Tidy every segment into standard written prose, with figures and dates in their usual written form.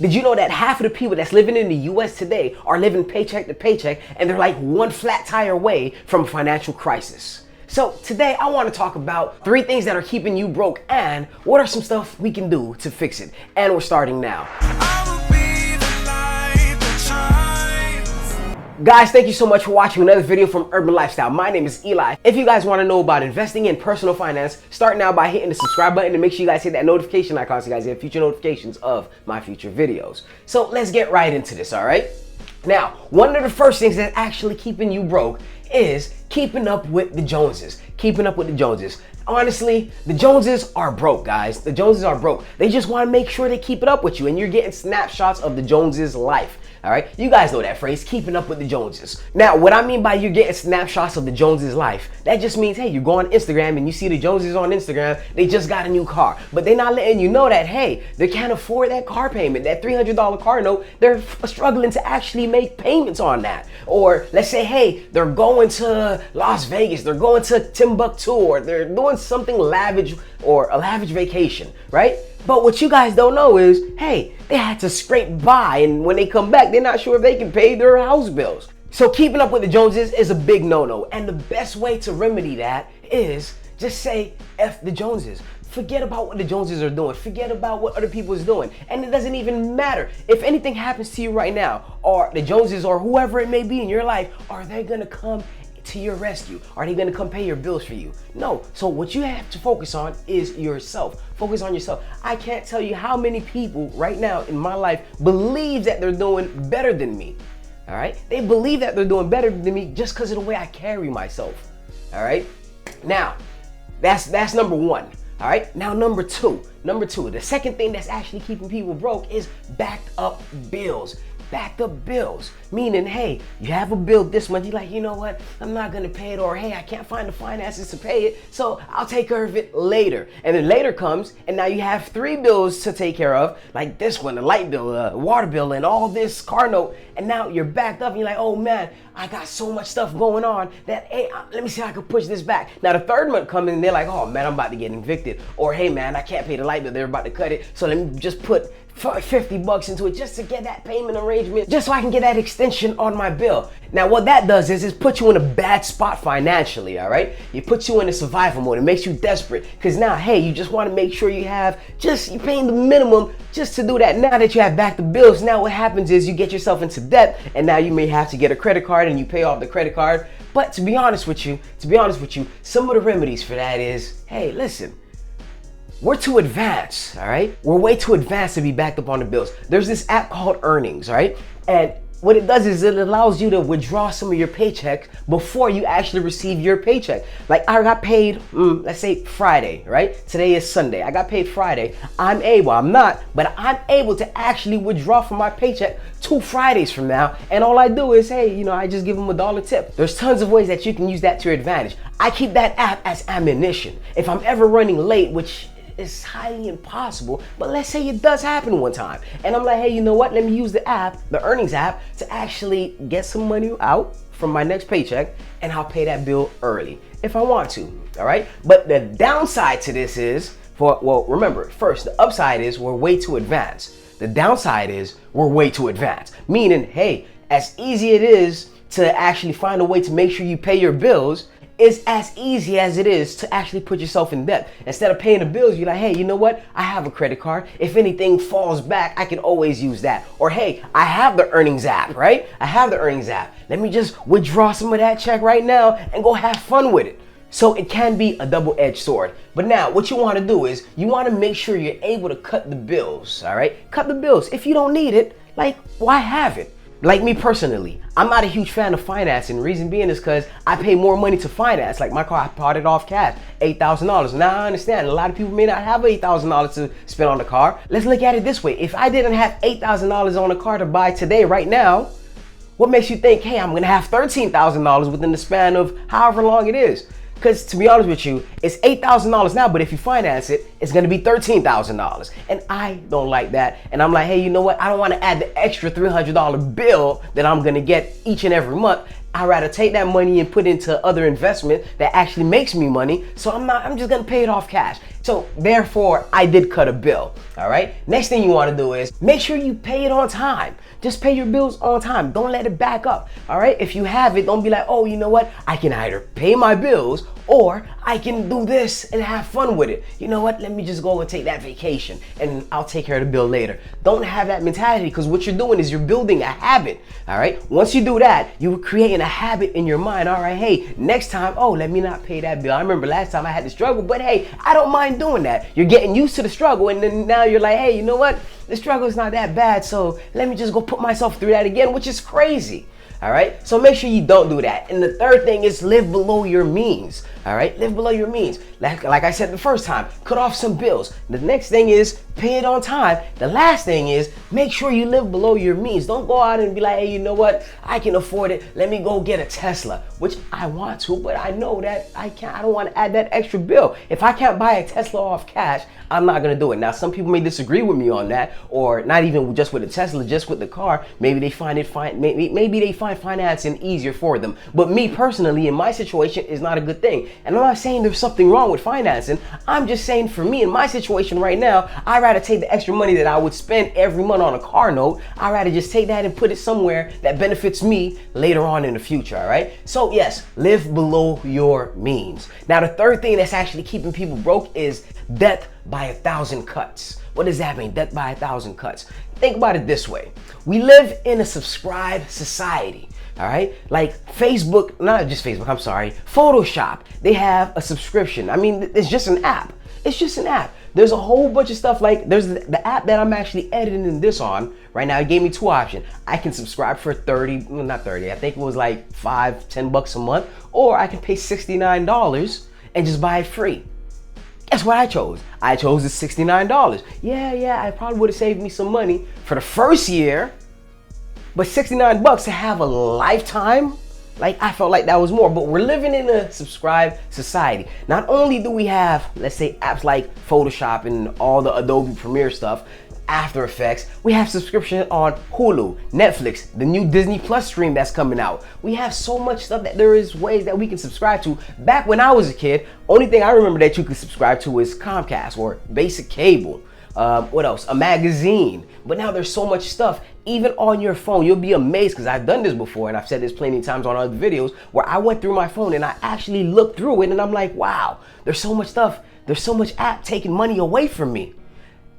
Did you know that half of the people that's living in the US today are living paycheck to paycheck and they're like one flat tire away from a financial crisis? So today I want to talk about 3 things that are keeping you broke and what are some stuff we can do to fix it. And we're starting now. Guys, thank you so much for watching another video from Urban Lifestyle. My name is Eli. If you guys want to know about investing in personal finance, start now by hitting the subscribe button and make sure you guys hit that notification icon so you guys get future notifications of my future videos. So let's get right into this, all right? Now, one of the first things that's actually keeping you broke is keeping up with the Joneses. Keeping up with the Joneses. Honestly, the Joneses are broke, guys. The Joneses are broke. They just want to make sure they keep it up with you, and you're getting snapshots of the Joneses' life. All right, you guys know that phrase, keeping up with the Joneses. Now, what I mean by you're getting snapshots of the Joneses' life, that just means, hey, you go on Instagram and you see the Joneses on Instagram, they just got a new car, but they're not letting you know that, hey, they can't afford that car payment, that $300 car note, they're struggling to actually make payments on that. Or let's say, hey, they're going to Las Vegas, they're going to Timbuktu, or they're doing something lavish or a lavish vacation, right? But what you guys don't know is, hey, they had to scrape by, and when they come back, they're not sure if they can pay their house bills. So keeping up with the Joneses is a big no-no, and the best way to remedy that is just say, F the Joneses. Forget about what the Joneses are doing. Forget about what other people is doing. And it doesn't even matter. If anything happens to you right now, or the Joneses or whoever it may be in your life, are they gonna come to your rescue? Are they gonna come pay your bills for you? No. So what you have to focus on is yourself. Focus on yourself. I can't tell you how many people right now in my life believe that they're doing better than me. All right? They believe that they're doing better than me just because of the way I carry myself. All right? Now, that's number 1. All right? Now number 2. The second thing that's actually keeping people broke is backed up bills. Backed up bills, meaning, hey, you have a bill this month, you're like, you know what, I'm not gonna pay it, or hey, I can't find the finances to pay it, so I'll take care of it later. And then later comes, and now you have 3 bills to take care of, like this one, the light bill, the water bill, and all this car note, and now you're backed up, and you're like, oh man, I got so much stuff going on that, hey, let me see how I can push this back. Now the 3rd month comes in, and they're like, oh man, I'm about to get evicted, or hey man, I can't pay the light bill, they're about to cut it, so let me just put $50 into it just to get that payment arrangement, just so I can get that extension on my bill. Now what that does is put you in a bad spot financially, all right? It puts you in a survival mode. It makes you desperate because now, hey, you just want to make sure you're paying the minimum just to do that. Now that you have backed the bills, now what happens is you get yourself into debt, and now you may have to get a credit card and you pay off the credit card. But to be honest with you, some of the remedies for that is, hey, listen, we're too advanced, all right? We're way too advanced to be backed up on the bills. There's this app called Earnings, right? And what it does is it allows you to withdraw some of your paycheck before you actually receive your paycheck. Like I got paid, let's say Friday, right? Today is Sunday. I got paid Friday. I'm able to actually withdraw from my paycheck 2 Fridays from now. And all I do is, hey, I just give them $1 tip. There's tons of ways that you can use that to your advantage. I keep that app as ammunition. If I'm ever running late, which it's highly impossible, but let's say it does happen one time, and I'm like, hey, you know what, let me use the app, the Earnings app, to actually get some money out from my next paycheck, and I'll pay that bill early if I want to, all right? But the downside to this is, remember, first, the upside is we're way too advanced. The downside is we're way too advanced, meaning, hey, as easy it is to actually find a way to make sure you pay your bills, it's as easy as it is to actually put yourself in debt. Instead of paying the bills, you're like, hey, you know what? I have a credit card. If anything falls back, I can always use that. Or hey, I have the Earnings app, right? I have the Earnings app. Let me just withdraw some of that check right now and go have fun with it. So it can be a double-edged sword. But now what you want to do is you want to make sure you're able to cut the bills, all right? Cut the bills. If you don't need it, like, why have it? Like me personally, I'm not a huge fan of financing. The reason being is because I pay more money to finance. Like my car, I bought it off cash, $8,000. Now I understand a lot of people may not have $8,000 to spend on the car. Let's look at it this way. If I didn't have $8,000 on a car to buy today, right now, what makes you think, hey, I'm gonna have $13,000 within the span of however long it is? Because to be honest with you, it's $8,000 now, but if you finance it, it's gonna be $13,000. And I don't like that. And I'm like, hey, you know what? I don't wanna add the extra $300 bill that I'm gonna get each and every month. I'd rather take that money and put into other investment that actually makes me money. So I'm just gonna pay it off cash. So therefore, I did cut a bill, all right? Next thing you wanna do is make sure you pay it on time. Just pay your bills on time. Don't let it back up, all right? If you have it, don't be like, oh, you know what? I can either pay my bills or I can do this and have fun with it. You know what? Let me just go and take that vacation and I'll take care of the bill later. Don't have that mentality, because what you're doing is you're building a habit, all right? Once you do that, you're creating a habit in your mind. All right, hey, next time, oh, let me not pay that bill. I remember last time I had to struggle, but hey, I don't mind doing that. You're getting used to the struggle, and then now you're like, hey, you know what? The struggle is not that bad, so let me just go put myself through that again, which is crazy. All right, so make sure you don't do that. And the third thing is live below your means. All right, live below your means. Like I said the first time, cut off some bills. The next thing is pay it on time. The last thing is make sure you live below your means. Don't go out and be like, hey, you know what? I can afford it. Let me go get a Tesla, which I want to, but I know that I can't. I don't want to add that extra bill. If I can't buy a Tesla off cash, I'm not gonna do it. Now, some people may disagree with me on that, or not even just with the Tesla, just with the car. Maybe they find it fine. Maybe they find financing easier for them. But me personally, in my situation, is not a good thing. And I'm not saying there's something wrong with financing. I'm just saying for me, in my situation right now, I'd rather take the extra money that I would spend every month on a car note. I'd rather just take that and put it somewhere that benefits me later on in the future, all right? So yes, live below your means. Now, the third thing that's actually keeping people broke is death by 1,000 cuts. What does that mean? Death by 1,000 cuts. Think about it this way. We live in a subscribed society. All right, like Facebook, not just Facebook, I'm sorry, Photoshop, they have a subscription. I mean, it's just an app. It's just an app. There's a whole bunch of stuff, like there's the app that I'm actually editing this on right now. It gave me two options. I can subscribe for 30, well, not 30, I think it was like $5-10 a month, or I can pay $69 and just buy it free. Guess what I chose? I chose the $69. Yeah, I probably would have saved me some money for the first year, but $69 to have a lifetime, like I felt like that was more. But we're living in a subscribed society. Not only do we have, let's say, apps like Photoshop and all the Adobe Premiere stuff, After Effects, we have subscription on Hulu, Netflix, the new Disney Plus stream that's coming out. We have so much stuff that there is ways that we can subscribe to. Back when I was a kid, only thing I remember that you could subscribe to is Comcast or basic cable. What else? A magazine. But now there's so much stuff, even on your phone. You'll be amazed, because I've done this before, and I've said this plenty of times on other videos, where I went through my phone and I actually looked through it, and I'm like, wow, there's so much stuff. There's so much app taking money away from me.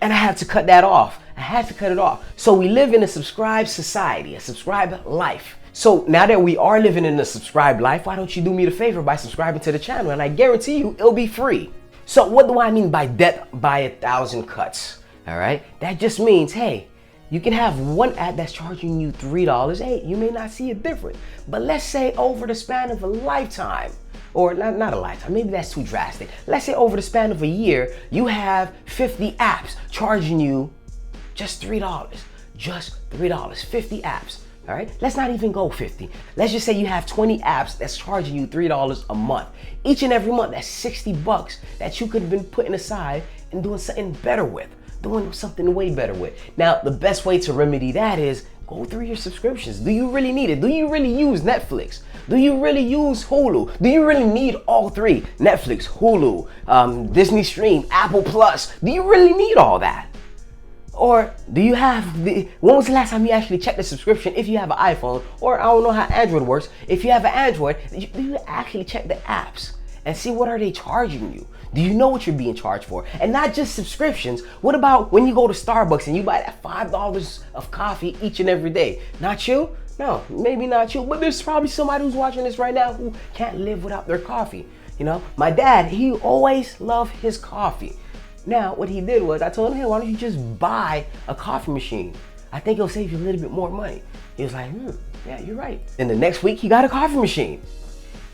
And I had to cut that off. I had to cut it off. So we live in a subscribed society, a subscribed life. So now that we are living in a subscribed life, why don't you do me the favor by subscribing to the channel? And I guarantee you, it'll be free. So what do I mean by death by 1,000 cuts? All right, that just means, hey, you can have one app that's charging you $3. Hey, you may not see a difference, but let's say over the span of a lifetime, or not a lifetime, maybe that's too drastic. Let's say over the span of a year, you have 50 apps charging you just $3, just $3, 50 apps. All right, let's not even go 50. Let's just say you have 20 apps that's charging you $3 a month. Each and every month, that's $60 that you could have been putting aside and doing something better with. Doing something way better with. Now, the best way to remedy that is go through your subscriptions. Do you really need it? Do you really use Netflix? Do you really use Hulu? Do you really need all three? Netflix, Hulu, Disney Stream, Apple Plus. Do you really need all that? Or do you have when was the last time you actually checked the subscription if you have an iPhone? Or I don't know how Android works. If you have an Android, do you actually check the apps and see what are they charging you? Do you know what you're being charged for? And not just subscriptions. What about when you go to Starbucks and you buy that $5 of coffee each and every day? Not you? No, maybe not you, but there's probably somebody who's watching this right now who can't live without their coffee. You know, my dad, he always loved his coffee. Now, what he did was I told him, hey, why don't you just buy a coffee machine? I think it'll save you a little bit more money. He was like, yeah, you're right. And the next week he got a coffee machine.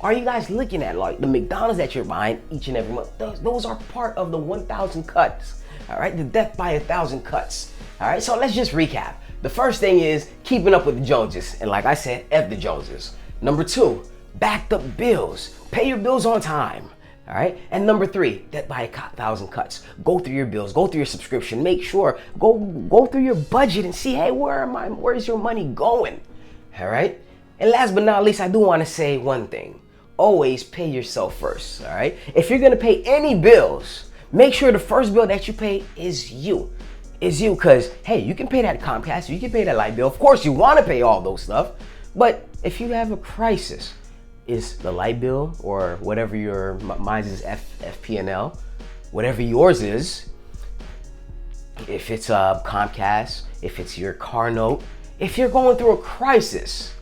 Are you guys looking at like the McDonald's that you're buying each and every month? Those are part of the 1,000 cuts, all right? The death by 1,000 cuts, all right? So let's just recap. The first thing is keeping up with the Joneses. And like I said, F the Joneses. Number 2, backed up bills. Pay your bills on time, all right? And number 3, death by 1,000 cuts. Go through your bills, go through your subscription. Make sure, go through your budget and see, hey, where's your money going, all right? And last but not least, I do want to say one thing. Always pay yourself first, all right? If you're gonna pay any bills, Make sure the first bill that you pay is you. Because, hey, you can pay that Comcast, you can pay that light bill. Of course, you want to pay all those stuff. But if you have a crisis, is the light bill or whatever mine is FP&L, whatever yours is, if it's Comcast, if it's your car note, if you're going through a crisis,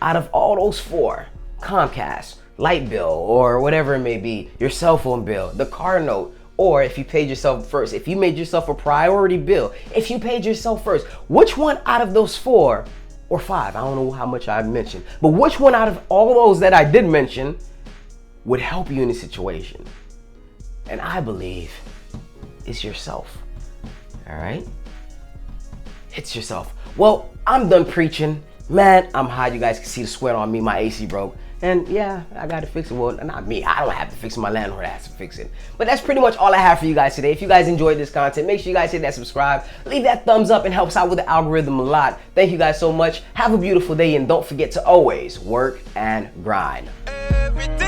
out of all those four, Comcast, light bill, or whatever it may be, your cell phone bill, the car note, or if you paid yourself first, if you made yourself a priority bill, if you paid yourself first, which one out of those four or five, I don't know how much I mentioned, but which one out of all those that I did mention would help you in this situation? And I believe it's yourself. All right? It's yourself. Well, I'm done preaching. Man, I'm hot. You guys can see the sweat on me. My AC broke. And yeah, I got to fix it. Well, not me. I don't have to fix it. My landlord has to fix it. But that's pretty much all I have for you guys today. If you guys enjoyed this content, make sure you guys hit that subscribe. Leave that thumbs up. It helps out with the algorithm a lot. Thank you guys so much. Have a beautiful day. And don't forget to always work and grind. Every day.